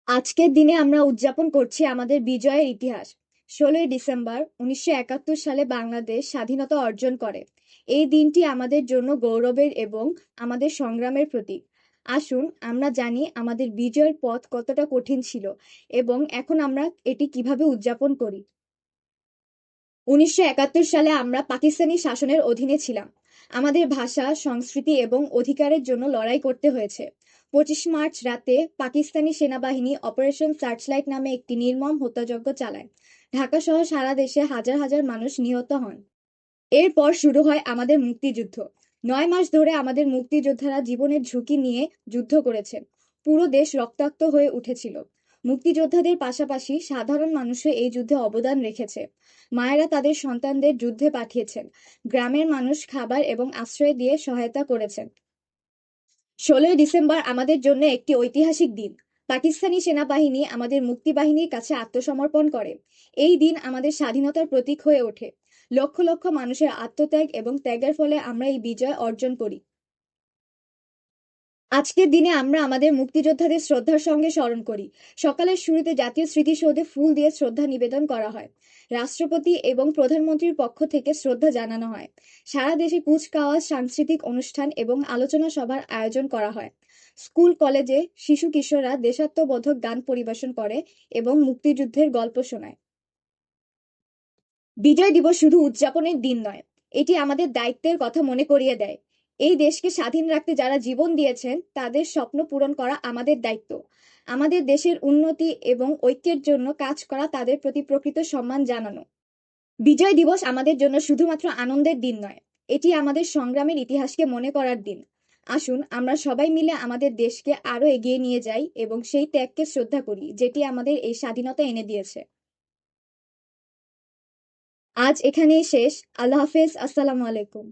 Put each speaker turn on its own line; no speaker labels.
আজকের দিনে আমরা উদযাপন করছি আমাদের বিজয়ের ইতিহাস। 16ই ডিসেম্বর 1971 সালে বাংলাদেশ স্বাধীনতা অর্জন করে। এই দিনটি আমাদের জন্য গৌরবের এবং আমাদের সংগ্রামের প্রতীক। আসুন আমরা জানি আমাদের বিজয়ের পথ কতটা কঠিন ছিল এবং এখন আমরা এটি কিভাবে উদযাপন করি। 1971 সালে আমরা পাকিস্তানি শাসনের অধীনে ছিলাম। আমাদের ভাষা, সংস্কৃতি এবং অধিকারের জন্য লড়াই করতে হয়েছে। 25 মার্চ রাতে পাকিস্তানি সেনাবাহিনী অপারেশন সার্চলাইট নামে একটি নির্মম হত্যাযজ্ঞ চালায়। ঢাকা সহ সারা দেশে হাজার হাজার মানুষ নিহত হন। এরপর শুরু হয় আমাদের মুক্তিযুদ্ধ। 9 মাস ধরে আমাদের মুক্তিযোদ্ধারা জীবনের ঝুঁকি নিয়ে যুদ্ধ করেছেন। পুরো দেশ রক্তাক্ত হয়ে উঠেছিল। মুক্তিযোদ্ধাদের পাশাপাশি সাধারণ মানুষও এই যুদ্ধে অবদান রেখেছে। মায়েরা তাদের সন্তানদের যুদ্ধে পাঠিয়েছেন। গ্রামের মানুষ খাবার এবং আশ্রয় দিয়ে সহায়তা করেছেন। 16ই ডিসেম্বর আমাদের জন্য একটি ঐতিহাসিক দিন। পাকিস্তানি সেনাবাহিনী আমাদের মুক্তিবাহিনীর কাছে আত্মসমর্পণ করে। এই দিন আমাদের স্বাধীনতার প্রতীক হয়ে ওঠে। লক্ষ লক্ষ মানুষের আত্মত্যাগ এবং ত্যাগের ফলে আমরা এই বিজয় অর্জন করি। আজকের দিনে আমরা আমাদের মুক্তিযোদ্ধাদের শ্রদ্ধার সঙ্গে স্মরণ করি। সকালের শুরুতে জাতীয় স্মৃতিসৌধে ফুল দিয়ে শ্রদ্ধা নিবেদন করা হয়। রাষ্ট্রপতি এবং প্রধানমন্ত্রীর পক্ষ থেকে শ্রদ্ধা জানানো হয়। সারা দেশে কুচকাওয়াজ, সাংস্কৃতিক অনুষ্ঠান এবং আলোচনা সভার আয়োজন করা হয়। স্কুল কলেজে শিশু কিশোররা দেশাত্মবোধক গান পরিবেশন করে এবং মুক্তিযুদ্ধের গল্প শোনায়। বিজয় দিবস শুধু উদযাপনের দিন নয়, এটি আমাদের দায়িত্বের কথা মনে করিয়ে দেয়। এই দেশকে স্বাধীন রাখতে যারা জীবন দিয়েছেন তাদের স্বপ্ন পূরণ করা আমাদের দায়িত্ব। আমাদের দেশের উন্নতি এবং ঐক্যের জন্য কাজ করা তাদের প্রতি প্রকৃত সম্মান জানানো। বিজয় দিবস আমাদের জন্য শুধুমাত্র আনন্দের দিন নয়, এটি আমাদের সংগ্রামের ইতিহাসকে মনে করার দিন। আসুন আমরা সবাই মিলে আমাদের দেশকে আরো এগিয়ে নিয়ে যাই এবং সেই ত্যাগকে শ্রদ্ধা করি যেটি আমাদের এই স্বাধীনতা এনে দিয়েছে। আজ এখানেই শেষ। আল্লাহ হাফেজ। আসসালামু আলাইকুম।